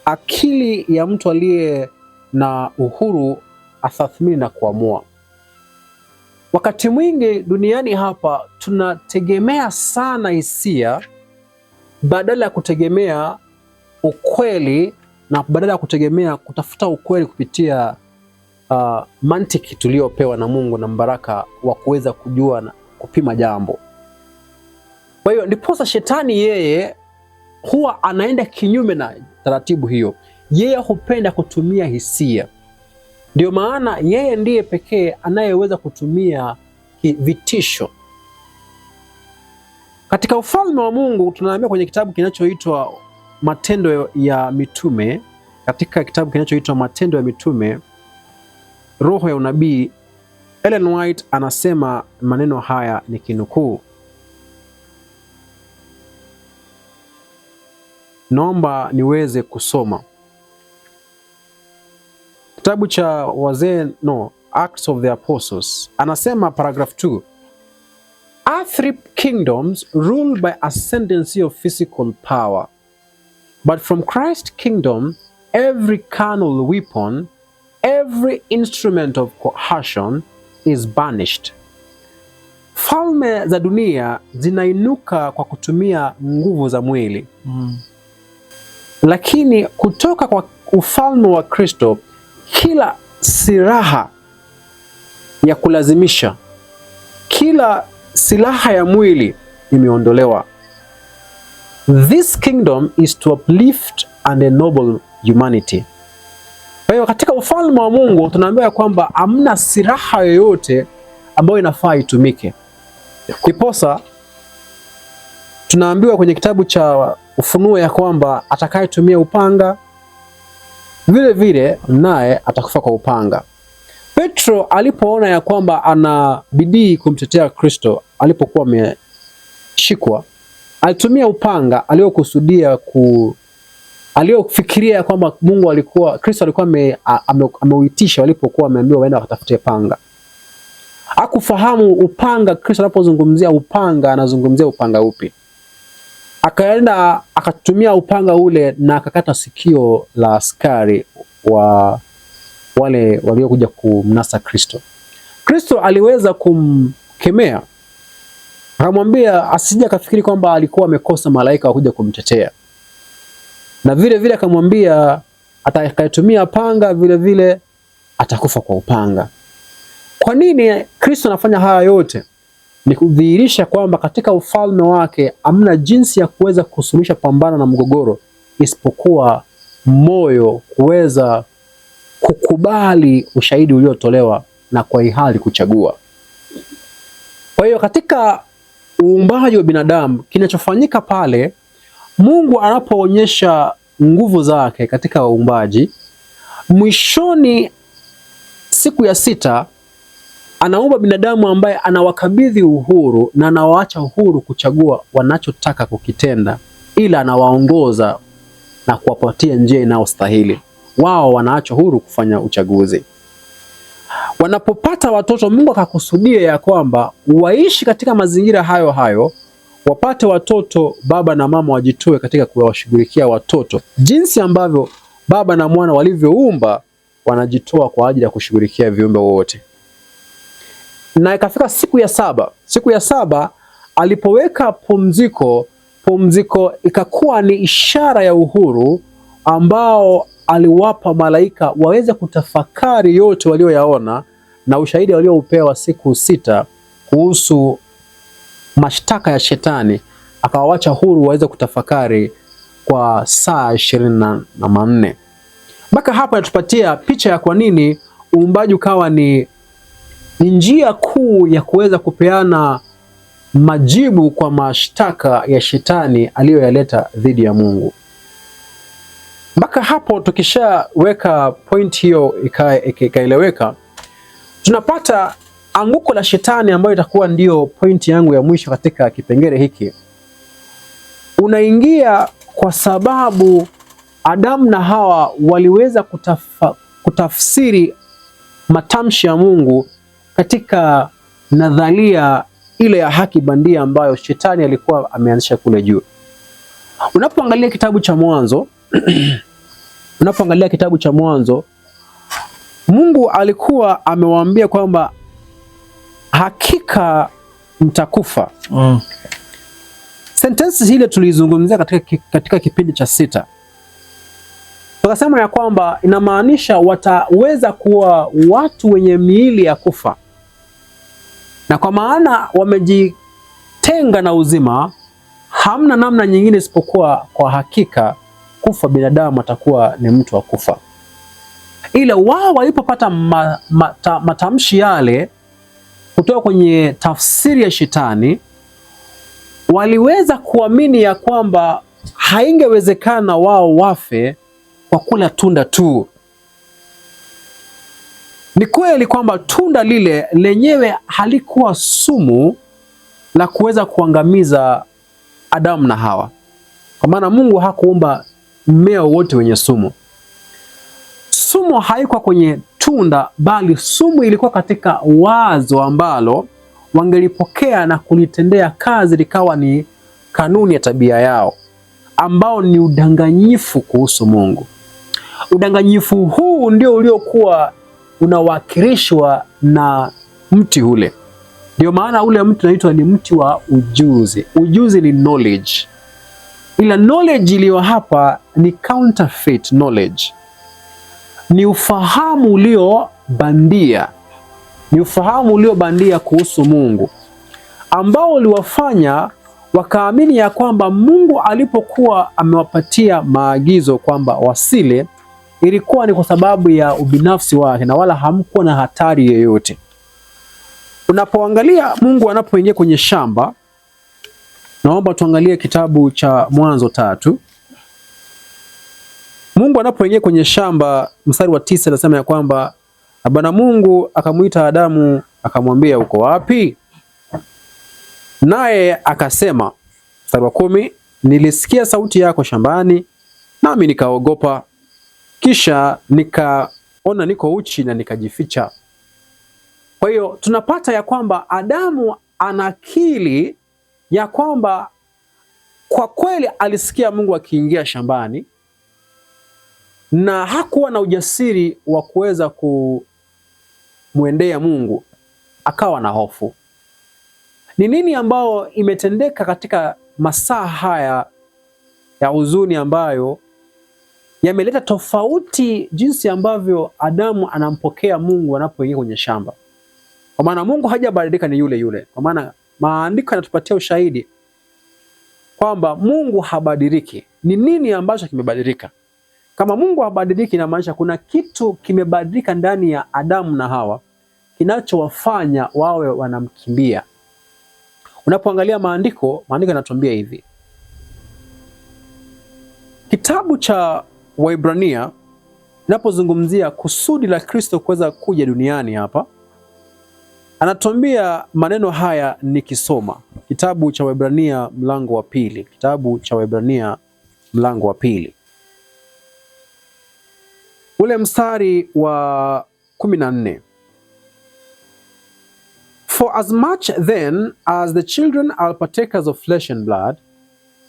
akili ya mtu aliye na uhuru atathmini na kuamua. Wakati mwingi duniani hapa tunategemea sana hisia badala ya kutegemea ukweli, na badala ya kutegemea kutafuta ukweli kupitia mantiki tuliopewa na Mungu na mbaraka wa kuweza kujua na kupima jambo. Kwa hiyo ndiposa shetani yeye huwa anaenda kinyume na taratibu hiyo. Yeye hupenda kutumia hisia. Ndio maana yeye ndiye pekee anayeweza kutumia vitisho. Katika ufalme wa Mungu tunaambiwa kwenye kitabu kinachoitwa Matendo ya Mitume, katika kitabu kinachoitwa Matendo ya Mitume, roho ya unabii, Ellen White anasema maneno haya ni kinukuu. Naomba niweze kusoma. Kitabu cha wazee, Acts of the Apostles, anasema paragraph 2. Earthly kingdoms ruled by ascendancy of physical power, but from Christ's kingdom every carnal weapon, every instrument of coercion is banished. Falme za dunia zinainuka kwa kutumia nguvu za mwili. Lakini kutoka kwa ufalme wa Kristo, kila silaha ya kulazimisha, kila silaha ya mwili imeondolewa. This kingdom is to uplift and ennoble humanity. Kwa hiyo katika ufalme wa Mungu tunaambiwa kwamba hamna silaha yoyote ambayo inafaa itumike. Kiposa tunaambiwa kwenye kitabu cha Ufunuo ya kwamba atakayetumia upanga vile vile naye atakufa kwa upanga. Petro alipoona ya kwamba ana bidii kumtetea Kristo alipokuwa ameshikwa, alitumia upanga aliofikiria kwamba Kristo alikuwa ameuitisha walipokuwa wameambiwa waenda wakatafute panga. Hakufahamu upanga, Kristo anapozungumzia upanga anazungumzia upanga upi. Akaenda akatumia upanga ule na akakata sikio la askari wa wale waliokuja kumnasa Kristo. Kristo aliweza kumkemea, akamwambia asije akafikiri kwamba alikuwa amekosa malaika wa kuja kumtetea, na vile vile akamwambia atakayetumia panga vile vile atakufa kwa upanga. Kwa nini Kristo anafanya haya yote? Ni kudhihirisha kwamba katika ufalme wake hamna jinsi ya kuweza kusuluhisha pambano na mgogoro isipokuwa moyo kuweza kukubali ushahidi uliotolewa na kwa hiari kuchagua. Kwa hiyo katika uumbaji wa binadamu, kinachofanyika pale Mungu anapoonyesha nguvu zake katika uumbaji, mwishoni siku ya 6 anaumba binadamu ambaye anawakabidhi uhuru na anawaacha uhuru kuchagua wanachotaka kukitenda, ila anawaongoza na kuwapatia njia inayostahili. Wao wanaacha huru kufanya uchaguzi. Wanapopata watoto, Mungu akakusudia ya kwamba waishi katika mazingira hayo hayo, wapate watoto, baba na mama wajitoe katika kuwashughulikia watoto, jinsi ambavyo baba na mwana walivyoumba wanajitoa kwa ajili ya kushughulikia viumbe wote. Na ikafika siku ya saba alipoweka pumziko ikakuwa ni ishara ya uhuru ambao aliwapa malaika waweze kutafakari yote walioyaona na ushahidi walioupewa siku 6 kuhusu mashtaka ya shetani, akawawacha huru waweze kutafakari kwa saa 24. Mpaka hapa inatupatia picha ya kwa nini uumbaji ukawa ni njia kuu ya kuweza kupeana majibu kwa mashtaka ya shetani aliyoyaleta dhidi ya Mungu. Mpaka hapo tukishaweka point hiyo ikaeleweka, tunapata anguko la shetani ambayo itakuwa ndiyo point yangu ya mwisho katika kipengele hiki. Unaingia kwa sababu Adamu na Hawa waliweza kutafsiri matamshi ya Mungu katika nadharia ile ya haki bandia ambayo shetani alikuwa ameanzisha kule juu. Unapoangalia kitabu cha Mwanzo, Mungu alikuwa amewaambia kwamba hakika mtakufa. Sentensi hile tulizungumzia katika kipindi cha 6. Tukasema ya kwamba inamaanisha wataweza kuwa watu wenye miili ya kufa, na kwa maana wamejitenga na uzima, hamna namna nyingine isipokuwa kwa hakika kufa. Binadamu atakuwa ni mtu wa kufa. Ila wao walipopata matamshi yale kutoka kwenye tafsiri ya shetani, waliweza kuamini ya kwamba haingewezekana wao wafe kwa kula tunda tu. Ni kweli kwamba tunda lile lenyewe halikuwa sumu la kuweza kuangamiza Adamu na Hawa, kwa maana Mungu hakuumba mmea wote wenye sumu. Sumu haikuwa kwenye tunda, bali sumu ilikuwa katika wazo ambalo wangelipokea na kulitendea kazi, likawa ni kanuni ya tabia yao, ambao ni udanganyifu kuhusu Mungu. Udanganyifu huu ndio uliokuwa unawakilishwa na mti ule. Ndio maana ule mti unaitwa ni mti wa ujuzi. Ujuzi ni knowledge, ila knowledge iliyo hapa ni counterfeit knowledge. Ni ufahamu uliobandia, kuhusu Mungu, ambao uliwafanya wakaamini ya kwamba Mungu alipokuwa amewapatia maagizo kwamba wasile, ilikuwa ni kwa sababu ya ubinafsi wake na wala hamkuwa na hatari yoyote. Unapoangalia Mungu anapoingia kwenye shamba, naomba tuangalie kitabu cha Mwanzo 3. Mungu anapoingia kwenye shamba, mstari wa 9 anasema ya kwamba Bwana Mungu akamuita Adamu akamwambia, uko wapi? Naye akasema, mstari wa 10, nilisikia sauti yako shambani, nami nikaogopa, kisha nikaona niko uchi na nikajificha. Kwa hiyo tunapata ya kwamba Adamu anakili ya kwamba kwa kweli alisikia Mungu akiingia shambani, na hakuwa na ujasiri wa kuweza kumwendea Mungu, akawa na hofu. Ni nini ambao imetendeka katika masaa haya ya huzuni ambayo yameleta tofauti jinsi ambavyo Adamu anampokea Mungu anapoingia kwenye shamba? Kwa maana Mungu hajabadilika, ni yule yule. Kwa maana maandiko yanatupatia ushahidi kwamba Mungu habadiliki. Ni nini ambacho kimebadilika? Kama Mungu habadiliki, inamaanisha kuna kitu kimebadilika ndani ya Adamu na Hawa kinachowafanya wawe wanamkimbia. Unapoangalia maandiko yanatuambia hivi. Kitabu cha Waebrania inapozungumzia kusudi la Kristo kuweza kuja duniani hapa, anatuambia maneno haya nikisoma. Kitabu cha Waebrania mlango wa 2. Kitabu cha Waebrania mlango wa 2. Ule mstari wa 14. For as much then as the children are partakers of flesh and blood,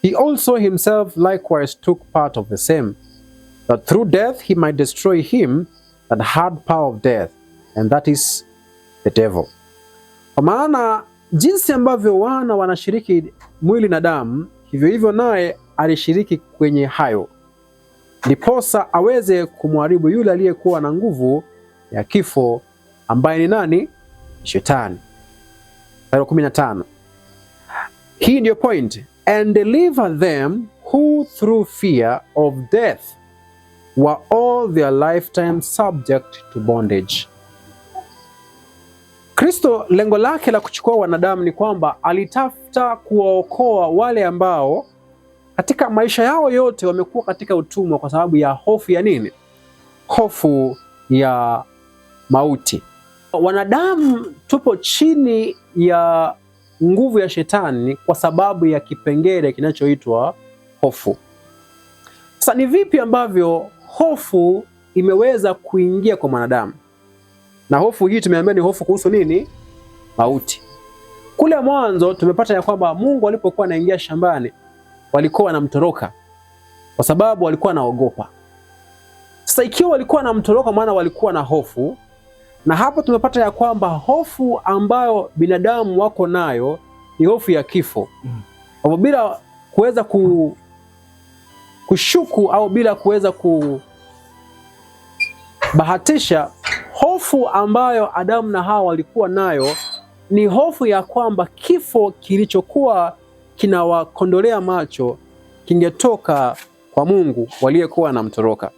he also himself likewise took part of the same, that through death he might destroy him that had power of death, and that is the devil. Kwa maana jinsi ambavyo wana wanashiriki mwili na damu, hivyo hivyo naye alishiriki kwenye hayo, ndiposa aweze kumharibu yule aliyekuwa na nguvu ya kifo, ambaye ni nani? Shetani. Mstari wa 15. Hii ndio point. And deliver them who through fear of death were all their lifetime subject to bondage. Kristo lengo lake la kuchukua wanadamu ni kwamba alitafuta kuwaokoa wale ambao katika maisha yao yote wamekuwa katika utumwa kwa sababu ya hofu ya nini? Hofu ya mauti. Wanadamu tupo chini ya nguvu ya shetani kwa sababu ya kipengele kinachoitwa hofu. Sasa ni vipi ambavyo hofu imeweza kuingia kwa mwanadamu? Na hofu hii tumeambia ni hofu kuhusu nini? Mauti. Kule mwanzo tumepata ya kwamba Mungu alipokuwa anaingia shambani walikuwa wanamtoroka kwa sababu walikuwa wanaogopa. Sasa ikiwa walikuwa wanamtoroka, maana walikuwa na hofu, na hapo tumepata ya kwamba hofu ambayo binadamu wako nayo ni hofu ya kifo. Kwa bila kuweza kushuku au bila kuweza kubahatisha, hofu ambayo Adamu na Hawa walikuwa nayo ni hofu ya kwamba kifo kilichokuwa kinawakondolea macho kingetoka kwa Mungu waliyekuwa wanamtoroka.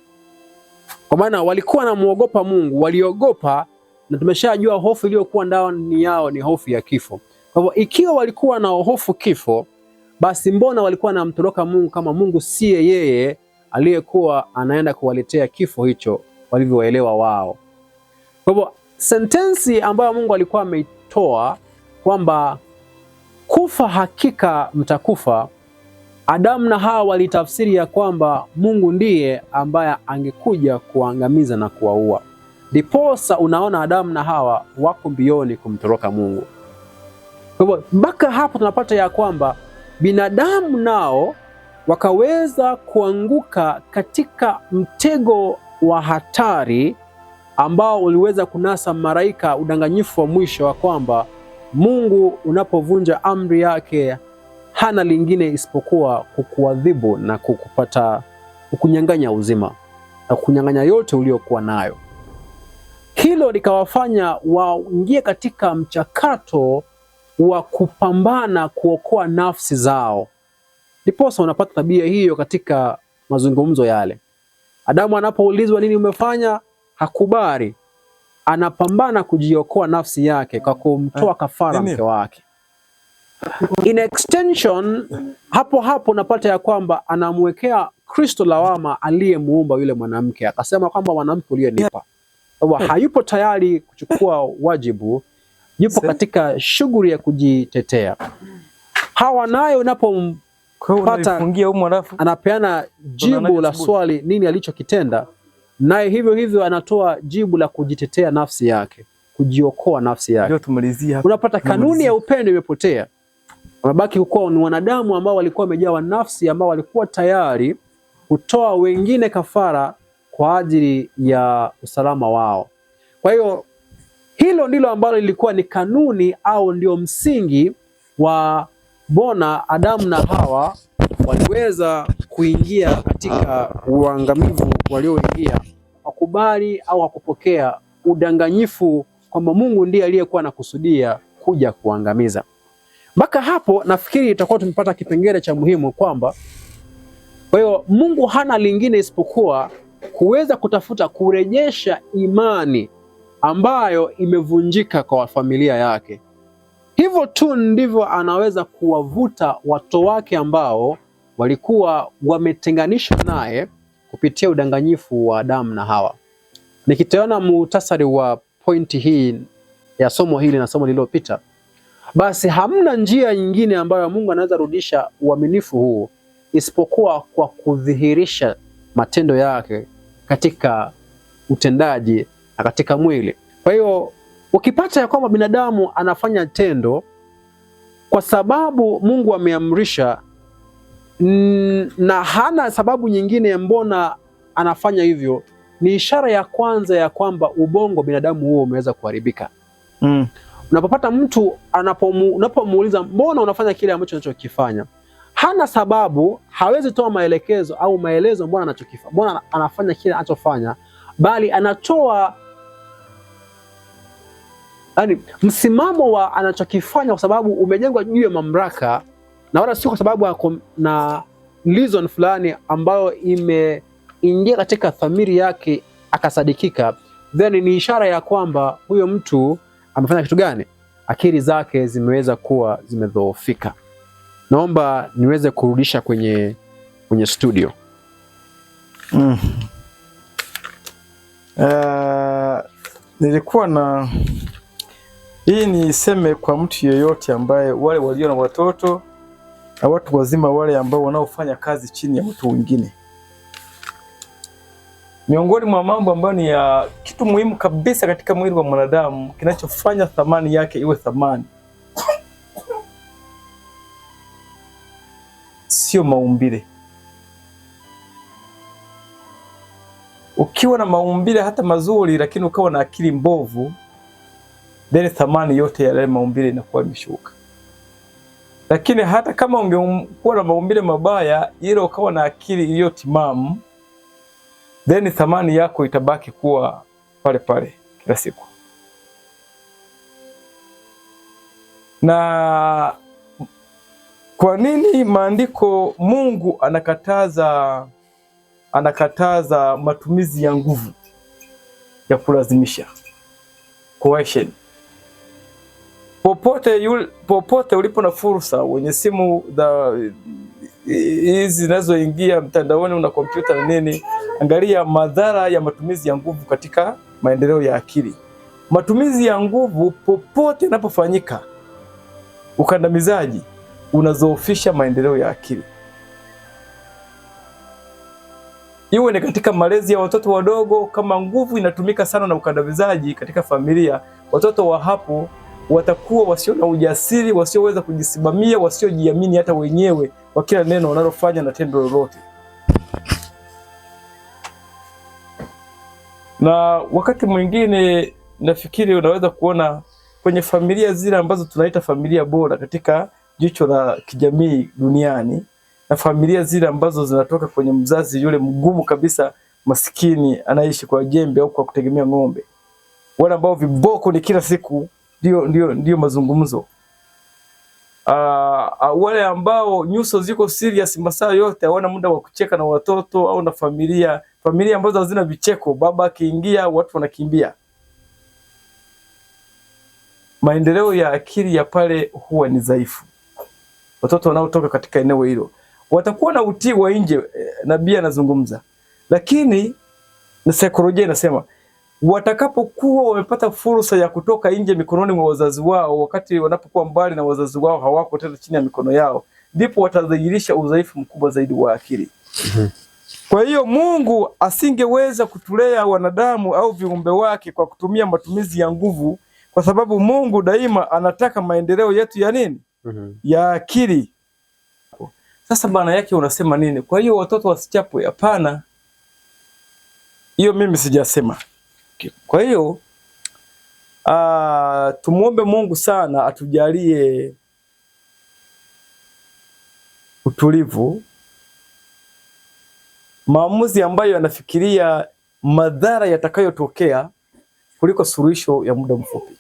Kwa maana walikuwa wanamuogopa Mungu, waliogopa, na tumeshajua hofu iliyokuwa ndani yao ni hofu ya kifo. Kwa hivyo ikiwa walikuwa na hofu kifo, basi mbona walikuwa wanamtoroka Mungu kama Mungu siye yeye aliyekuwa anaenda kuwaletea kifo hicho walivyoelewa wao? Kwa hivyo sentensi ambayo Mungu alikuwa ameitoa kwamba kufa hakika mtakufa, Adamu na Hawa walitafsiri ya kwamba Mungu ndiye ambaye angekuja kuangamiza na kuwaua. Ndiposa unaona Adamu na Hawa wako mbioni kumtoroka Mungu. Kwa hivyo mpaka hapo tunapata ya kwamba binadamu nao wakaweza kuanguka katika mtego wa hatari ambao uliweza kunasa malaika udanganyifu wa mwisho wa kwamba Mungu unapovunja amri yake hana lingine isipokuwa kukuadhibu na kukunyang'anya uzima na kukunyang'anya yote uliokuwa nayo. Hilo likawafanya waingie katika mchakato wa kupambana kuokoa nafsi zao. Ndiposa unapata tabia hiyo katika mazungumzo yale. Adamu anapoulizwa nini umefanya, hakubali. Anapambana kujiokoa nafsi yake kwa kumtoa kafara mke wake. In extension, hapo unapata ya kwamba anamwekea Kristo lawama aliyemuumba yule mwanamke. Akasema kwamba mwanamke uliyenipa hayupo tayari kuchukua wajibu, yupo katika shughuli ya kujitetea. Hawa naye unapompata anapeana jibu la swali nini alichokitenda, naye hivyo hivyo anatoa jibu la kujitetea nafsi yake, kujiokoa nafsi yake. Unapata kanuni ya upendo imepotea. Wamebaki kuwa ni wanadamu ambao walikuwa wamejawa nafsi, ambao walikuwa tayari kutoa wengine kafara kwa ajili ya usalama wao. Kwa hiyo hilo ndilo ambalo lilikuwa ni kanuni au ndio msingi wa bona Adamu na Hawa waliweza kuingia katika uangamivu walioingia, wakubali au wakupokea udanganyifu kwamba Mungu ndiye aliyekuwa anakusudia kuja kuangamiza. Mpaka hapo nafikiri itakuwa tumepata kipengele cha muhimu kwamba kwa hiyo Mungu hana lingine isipokuwa kuweza kutafuta kurejesha imani ambayo imevunjika kwa familia yake. Hivyo tu ndivyo anaweza kuwavuta watoto wake ambao walikuwa wametenganishwa naye kupitia udanganyifu wa Adamu na Hawa. Nikitaona muhtasari wa pointi hii ya somo hili na somo lililopita, basi hamna njia nyingine ambayo Mungu anaweza rudisha uaminifu huu isipokuwa kwa kudhihirisha matendo yake katika utendaji na katika mwili. Kwa hiyo ukipata ya kwamba binadamu anafanya tendo kwa sababu Mungu ameamrisha na hana sababu nyingine mbona anafanya hivyo, ni ishara ya kwanza ya kwamba ubongo binadamu huo umeweza kuharibika. Unapopata mtu unapomuuliza mbona unafanya kile ambacho unachokifanya, hana sababu, hawezi toa maelekezo au maelezo mbona anachokifanya, mbona anafanya kile anachofanya, bali anatoa msimamo wa anachokifanya kwa sababu umejengwa juu ya mamlaka na wala sio kwa sababu na reason fulani ambayo imeingia katika dhamiri yake akasadikika, then ni ishara ya kwamba huyo mtu amefanya kitu gani? Akili zake zimeweza kuwa zimedhoofika. Naomba niweze kurudisha kwenye studio. Nilikuwa na hii niseme kwa mtu yeyote ambaye wale walio na watoto na watu wazima wale ambao wanaofanya kazi chini ya mtu mwingine. Miongoni mwa mambo ambayo ni ya kitu muhimu kabisa katika mwili wa mwanadamu kinachofanya thamani yake iwe thamani, sio maumbile. Ukiwa na maumbile hata mazuri lakini ukawa na akili mbovu, then thamani yote ya yale maumbile inakuwa imeshuka. Lakini hata kama ungekuwa na maumbile mabaya ila ukawa na akili iliyo timamu, then thamani yako itabaki kuwa pale pale kila siku. Na kwa nini maandiko Mungu anakataza matumizi ya nguvu ya kulazimisha, coercion? Popote ulipo na fursa, wenye simu hizi zinazoingia mtandaoni, una kompyuta na nini, angalia madhara ya matumizi ya nguvu katika maendeleo ya akili. Matumizi ya nguvu popote yanapofanyika, ukandamizaji unazoofisha maendeleo ya akili. Iwe ni katika malezi ya watoto wadogo, kama nguvu inatumika sana na ukandamizaji katika familia, watoto wa hapo watakuwa wasio na ujasiri, wasioweza kujisimamia, wasiojiamini hata wenyewe kwa kila neno wanalofanya na tendo lolote. Na wakati mwingine nafikiri unaweza kuona kwenye familia zile ambazo tunaita familia bora katika jicho la kijamii duniani, na familia zile ambazo zinatoka kwenye mzazi yule mgumu kabisa, maskini, anaishi kwa jembe au kwa kutegemea ng'ombe, wale ambao viboko ni kila siku, ndio mazungumzo. Wale ambao nyuso ziko serious masaa yote, hawana muda wa kucheka na watoto au na familia ambazo hazina vicheko, baba akiingia watu wanakimbia. Maendeleo ya akili ya pale huwa ni dhaifu. Watoto wanaotoka katika eneo hilo watakuwa na utii wa nje, nabii anazungumza, lakini na saikolojia inasema watakapokuwa wamepata fursa ya kutoka nje mikononi mwa wazazi wao, wakati wanapokuwa mbali na wazazi wao, hawako tena chini ya mikono yao, ndipo watadhihirisha udhaifu mkubwa zaidi wa akili. Kwa hiyo Mungu asingeweza kutulea wanadamu au viumbe wake kwa kutumia matumizi ya nguvu, kwa sababu Mungu daima anataka maendeleo yetu ya nini? Ya akili. Sasa maana yake unasema nini? Kwa hiyo watoto wasichapwe? Hapana, hiyo mimi sijasema. Kwa hiyo tumuombe Mungu sana atujalie utulivu, maamuzi ambayo yanafikiria madhara yatakayotokea kuliko suluhisho ya muda mfupi.